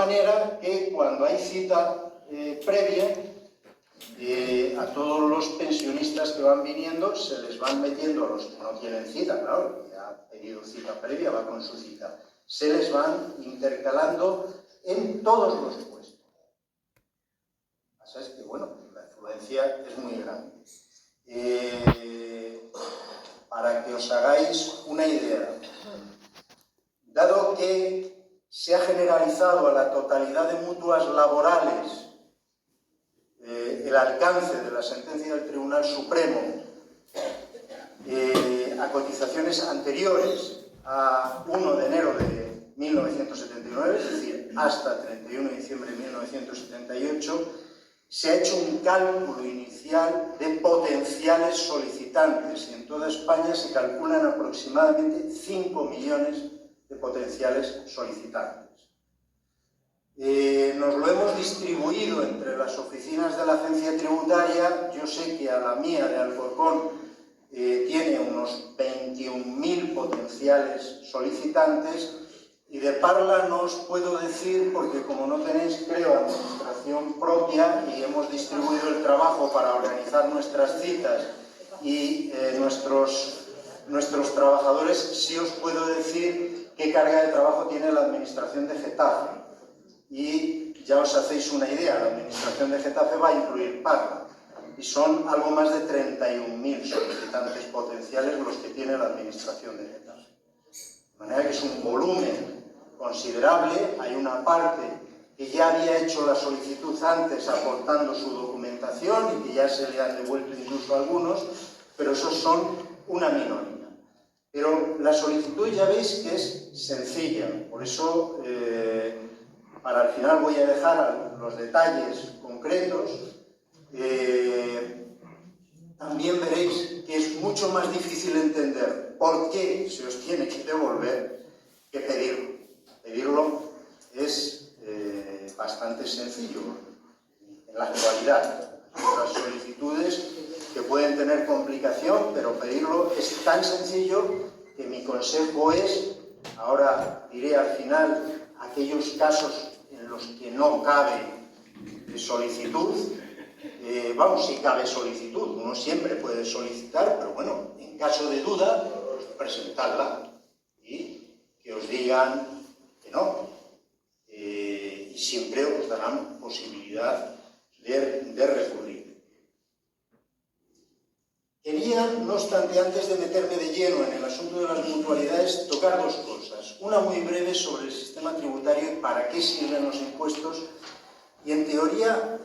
manera que cuando hay cita previa, a todos los pensionistas que van viniendo se les van metiendo, a los que no tienen cita, claro, que ha pedido cita previa, va con su cita, se les van intercalando en todos los puestos. Es que, bueno, la influencia es muy grande. Para que os hagáis una idea, dado que se ha generalizado a la totalidad de mutuas laborales el alcance de la sentencia del Tribunal Supremo a cotizaciones anteriores a 1 de enero de 1979, es decir, hasta 31 de diciembre de 1978, se ha hecho un cálculo inicial de potenciales solicitantes y en toda España se calculan aproximadamente 5 millones de potenciales solicitantes. Nos lo hemos distribuido entre las oficinas de la agencia tributaria. Yo sé que a la mía de Alcorcón tiene unos 21.000 potenciales solicitantes y de Parla no os puedo decir porque como no tenéis, creo, administración propia y hemos distribuido el trabajo para organizar nuestras citas y nuestros trabajadores, sí os puedo decir qué carga de trabajo tiene la administración de Getafe. Y ya os hacéis una idea, la administración de Getafe va a incluir Parla y son algo más de 31.000 solicitantes potenciales los que tiene la administración de Getafe. De manera que es un volumen considerable. Hay una parte que ya había hecho la solicitud antes aportando su documentación y que ya se le han devuelto incluso algunos, pero esos son una minoría. Pero la solicitud ya veis que es sencilla, por eso para el final voy a dejar los detalles concretos. También veréis que es mucho más difícil entender por qué se os tiene que devolver que pedirlo. Pedirlo es bastante sencillo en la actualidad. Hay otras solicitudes que pueden tener complicación, pero pedirlo es tan sencillo que mi consejo es, ahora diré al final aquellos casos en los que no cabe solicitud, vamos, si cabe solicitud, uno siempre puede solicitar, pero bueno, en caso de duda, presentarla y que os digan que no, y siempre os darán posibilidad de recurrir. Quería, no obstante, antes de meterme de lleno en el asunto de las mutualidades, tocar dos cosas. Una muy breve sobre el sistema tributario y para qué sirven los impuestos. Y en teoría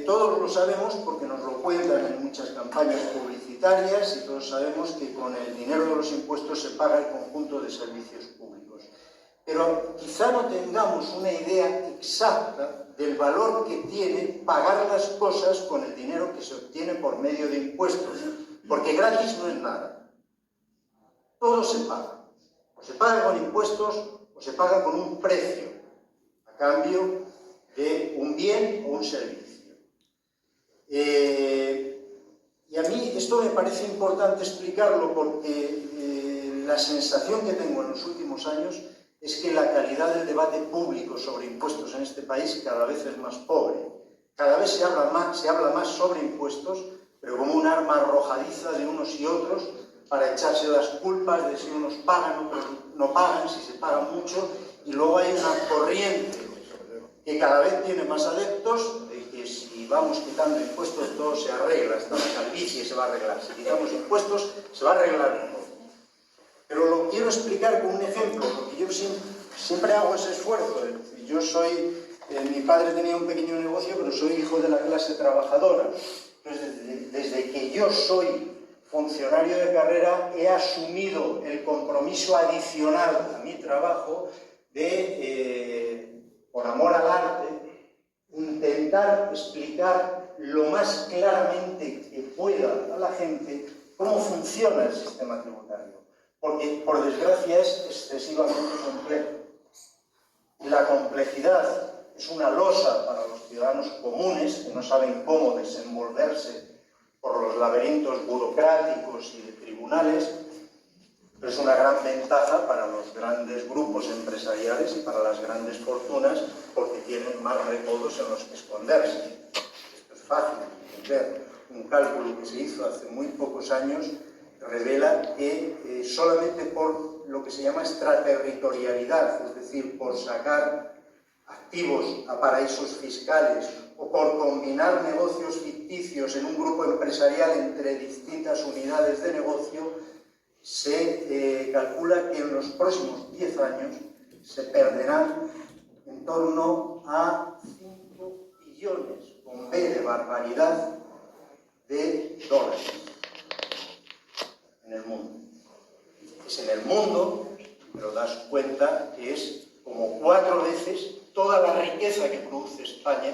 todos lo sabemos porque nos lo cuentan en muchas campañas publicitarias y todos sabemos que con el dinero de los impuestos se paga el conjunto de servicios públicos. Pero quizá no tengamos una idea exacta del valor que tiene pagar las cosas con el dinero que se obtiene por medio de impuestos. Porque gratis no es nada. Todo se paga. O se paga con impuestos o se paga con un precio a cambio de un bien o un servicio. Y a mí esto me parece importante explicarlo porque la sensación que tengo en los últimos años es que la calidad del debate público sobre impuestos en este país cada vez es más pobre. Cada vez se habla más sobre impuestos, pero como un arma arrojadiza de unos y otros para echarse las culpas de si unos pagan, otros no pagan, si se paga mucho, y luego hay una corriente que cada vez tiene más adeptos de que si vamos quitando impuestos todo se arregla, hasta la calvicie se va a arreglar, si quitamos impuestos se va a arreglar todo. Pero lo quiero explicar con un ejemplo, porque yo siempre hago ese esfuerzo. Yo soy, mi padre tenía un pequeño negocio, pero soy hijo de la clase trabajadora. Entonces, desde que yo soy funcionario de carrera, he asumido el compromiso adicional a mi trabajo de, por amor al arte, intentar explicar lo más claramente que pueda a la gente cómo funciona el sistema tributario. Porque, por desgracia, es excesivamente complejo. Y la complejidad es una losa para los ciudadanos comunes que no saben cómo desenvolverse por los laberintos burocráticos y de tribunales, pero es una gran ventaja para los grandes grupos empresariales y para las grandes fortunas porque más recodos en los que esconderse. Esto es fácil de entender. Un cálculo que se hizo hace muy pocos años revela que solamente por lo que se llama extraterritorialidad, es decir, por sacar activos a paraísos fiscales o por combinar negocios ficticios en un grupo empresarial entre distintas unidades de negocio, se calcula que en los próximos 10 años se perderán en torno a 5 billones, con B de barbaridad, de dólares en el mundo. Es en el mundo, pero das cuenta que es como 4 veces toda la riqueza que produce España,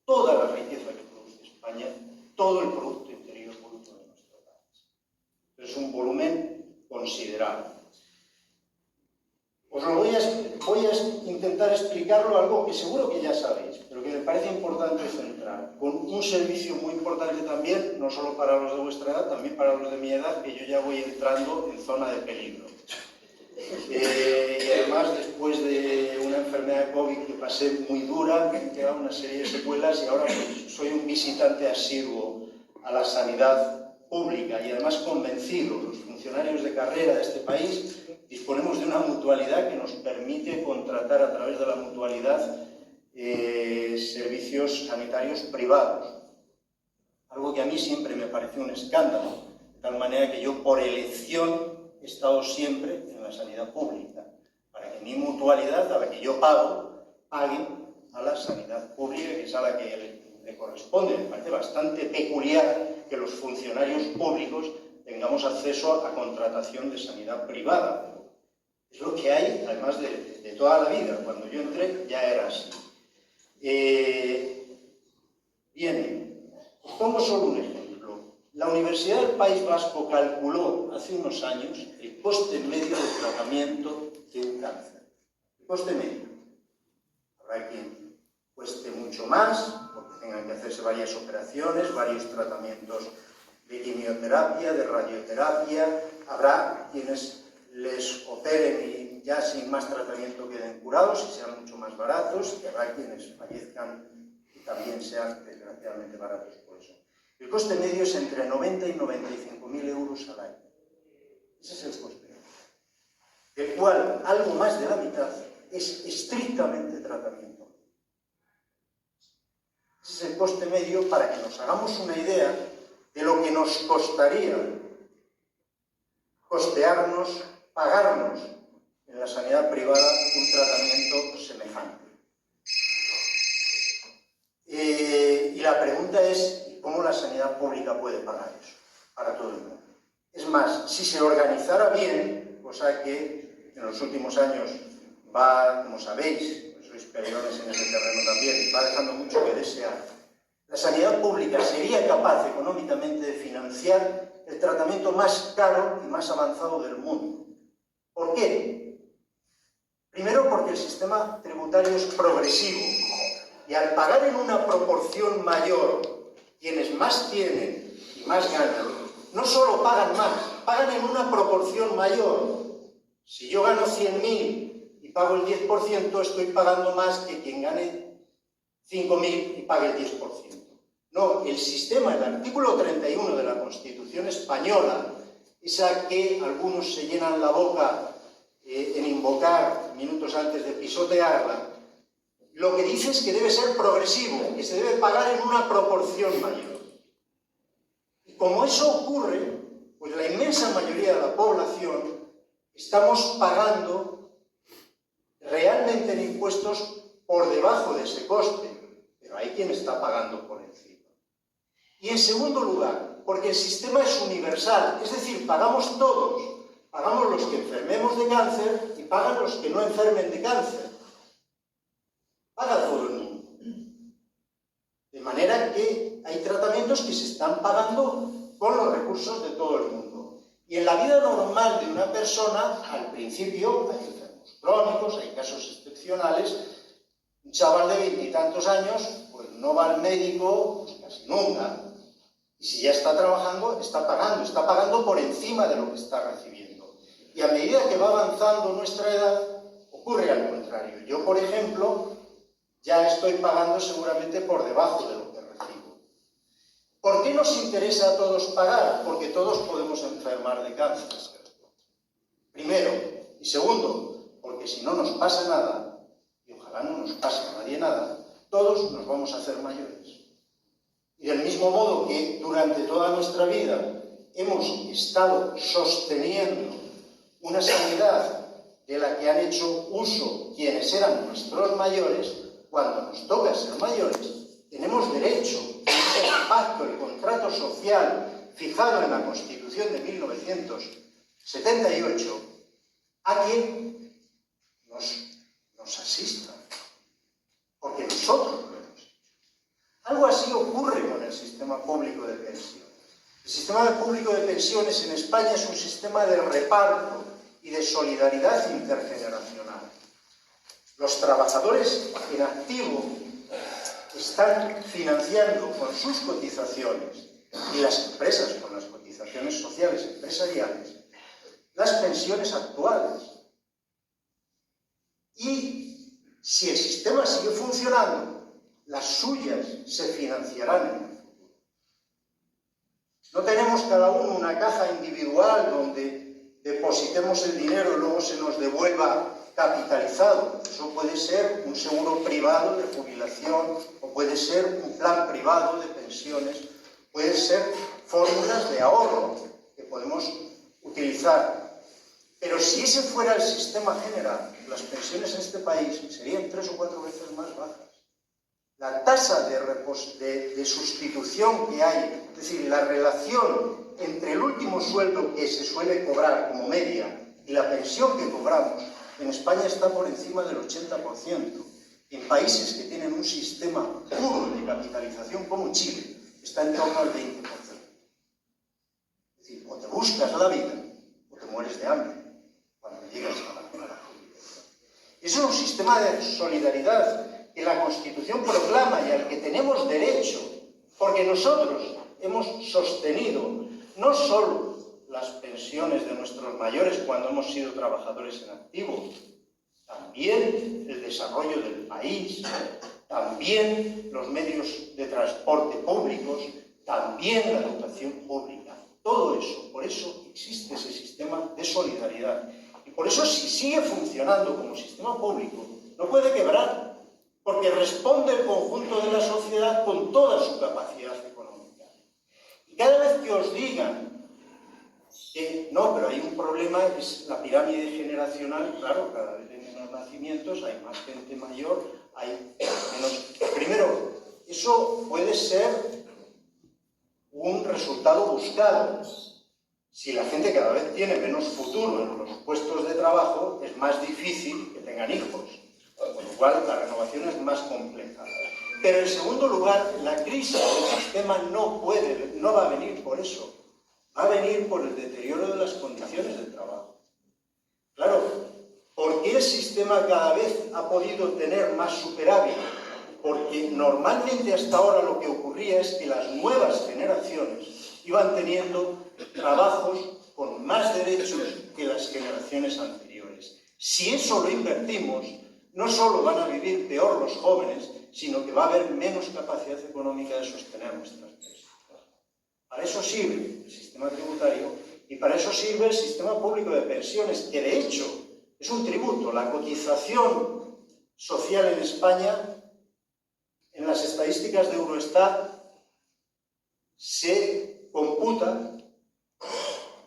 toda la riqueza que produce España, todo el Producto Interior Bruto de nuestro país. Es un volumen considerable. Os lo voy a intentar explicarlo, algo que seguro que ya sabéis, pero que me parece importante centrar, con un servicio muy importante también, no solo para los de vuestra edad, también para los de mi edad, que yo ya voy entrando en zona de peligro. Y además, después de una enfermedad de COVID que pasé muy dura, me han quedado una serie de secuelas y ahora pues, soy un visitante asiduo a la sanidad pública y además convencido, los funcionarios de carrera de este país disponemos de una mutualidad que nos permite contratar a través de la mutualidad servicios sanitarios privados. Algo que a mí siempre me pareció un escándalo, de tal manera que yo por elección he estado siempre en la sanidad pública, para que mi mutualidad, a la que yo pago, pague a la sanidad pública, que es a la que le corresponde. Me parece bastante peculiar que los funcionarios públicos tengamos acceso a contratación de sanidad privada. Es lo que hay, además de toda la vida. Cuando yo entré ya era así. Bien, os pongo solo un ejemplo. La Universidad del País Vasco calculó hace unos años el coste medio de tratamiento de un cáncer. El coste medio. Habrá quien cueste mucho más, porque tengan que hacerse varias operaciones, varios tratamientos de quimioterapia, de radioterapia. Habrá quienes les operen y ya sin más tratamiento queden curados y sean mucho más baratos, y habrá quienes fallezcan y también sean desgraciadamente baratos por eso. El coste medio es entre 90 y 95.000 euros al año. Ese es el coste medio, del cual algo más de la mitad es estrictamente tratamiento. Ese es el coste medio para que nos hagamos una idea de lo que nos costaría costearnos, pagarnos en la sanidad privada un tratamiento semejante. Y la pregunta es, ¿cómo la sanidad pública puede pagar eso para todo el mundo? Es más, si se organizara bien, cosa que en los últimos años va, como sabéis, pues sois peleones en ese terreno también, va dejando mucho que desear, la sanidad pública sería capaz económicamente de financiar el tratamiento más caro y más avanzado del mundo. ¿Por qué? Primero, porque el sistema tributario es progresivo y al pagar en una proporción mayor quienes más tienen y más ganan, no solo pagan más, pagan en una proporción mayor. Si yo gano 100.000 y pago el 10%, estoy pagando más que quien gane 5.000 y pague el 10%. No, el sistema, el artículo 31 de la Constitución española, esa que algunos se llenan la boca en invocar minutos antes de pisotearla, lo que dice es que debe ser progresivo, que se debe pagar en una proporción mayor. Y como eso ocurre, pues la inmensa mayoría de la población estamos pagando realmente en impuestos por debajo de ese coste, pero hay quien está pagando por encima. Y en segundo lugar, porque el sistema es universal, es decir, pagamos todos, pagamos los que enfermemos de cáncer y pagan los que no enfermen de cáncer. Paga todo el mundo. De manera que hay tratamientos que se están pagando con los recursos de todo el mundo. Y en la vida normal de una persona, al principio, hay enfermos crónicos, hay casos excepcionales. Un chaval de 20 y tantos años, pues no va al médico pues casi nunca. Y si ya está trabajando, está pagando por encima de lo que está recibiendo. Y a medida que va avanzando nuestra edad, ocurre al contrario. Yo, por ejemplo, ya estoy pagando seguramente por debajo de lo que recibo. ¿Por qué nos interesa a todos pagar? Porque todos podemos enfermar de cáncer. Primero. Y segundo, porque si no nos pasa nada, y ojalá no nos pase a nadie nada, todos nos vamos a hacer mayores. Y del mismo modo que durante toda nuestra vida hemos estado sosteniendo una sanidad de la que han hecho uso quienes eran nuestros mayores, cuando nos toca ser mayores, tenemos derecho, el pacto, el contrato social fijado en la Constitución de 1978, a que nos asista, porque nosotros lo hemos hecho. Algo así ocurre con el sistema público de pensiones. El sistema público de pensiones en España es un sistema de reparto y de solidaridad intergeneracional. Los trabajadores en activo están financiando con sus cotizaciones y las empresas con las cotizaciones sociales empresariales las pensiones actuales. Y si el sistema sigue funcionando, las suyas se financiarán en el futuro. No tenemos cada uno una caja individual donde depositemos el dinero y luego se nos devuelva capitalizado. Eso puede ser un seguro privado de jubilación o puede ser un plan privado de pensiones, puede ser fórmulas de ahorro que podemos utilizar. Pero si ese fuera el sistema general, las pensiones en este país serían 3 o 4 veces más bajas. La tasa de sustitución que hay, es decir, la relación entre el último sueldo que se suele cobrar como media y la pensión que cobramos, en España está por encima del 80%. En países que tienen un sistema puro de capitalización como Chile, está en torno al 20%. Es decir, o te buscas la vida o te mueres de hambre cuando llegas a la jubilación. Eso es un sistema de solidaridad que la Constitución proclama y al que tenemos derecho, porque nosotros hemos sostenido no solo las pensiones de nuestros mayores cuando hemos sido trabajadores en activo, también el desarrollo del país, también los medios de transporte públicos, también la educación pública. Todo eso, por eso existe ese sistema de solidaridad. Y por eso si sigue funcionando como sistema público, no puede quebrar, porque responde el conjunto de la sociedad con toda su capacidad económica. Y cada vez que os digan que no, pero hay un problema, es la pirámide generacional, claro, cada vez hay menos nacimientos, hay más gente mayor, hay menos... Primero, eso puede ser un resultado buscado. Si la gente cada vez tiene menos futuro en los puestos de trabajo, es más difícil que tengan hijos, con lo cual la renovación es más compleja. Pero en segundo lugar, la crisis del sistema no va a venir por eso. Va a venir por el deterioro de las condiciones de trabajo. Claro, ¿por qué el sistema cada vez ha podido tener más superávit? Porque normalmente hasta ahora lo que ocurría es que las nuevas generaciones iban teniendo trabajos con más derechos que las generaciones anteriores. Si eso lo invertimos, no solo van a vivir peor los jóvenes, sino que va a haber menos capacidad económica de sostener nuestras pensiones. Para eso sirve el sistema tributario y para eso sirve el sistema público de pensiones, que de hecho es un tributo. La cotización social en España, en las estadísticas de Eurostat, se computa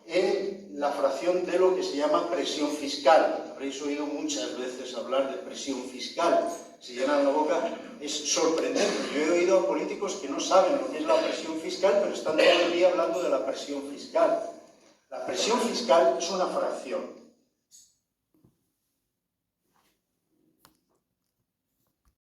en la fracción de lo que se llama presión fiscal. Habréis oído muchas veces hablar de presión fiscal. Se llenan la boca, es sorprendente. Yo he oído a políticos que no saben lo que es la presión fiscal, pero están todo el día hablando de la presión fiscal. La presión fiscal es una fracción.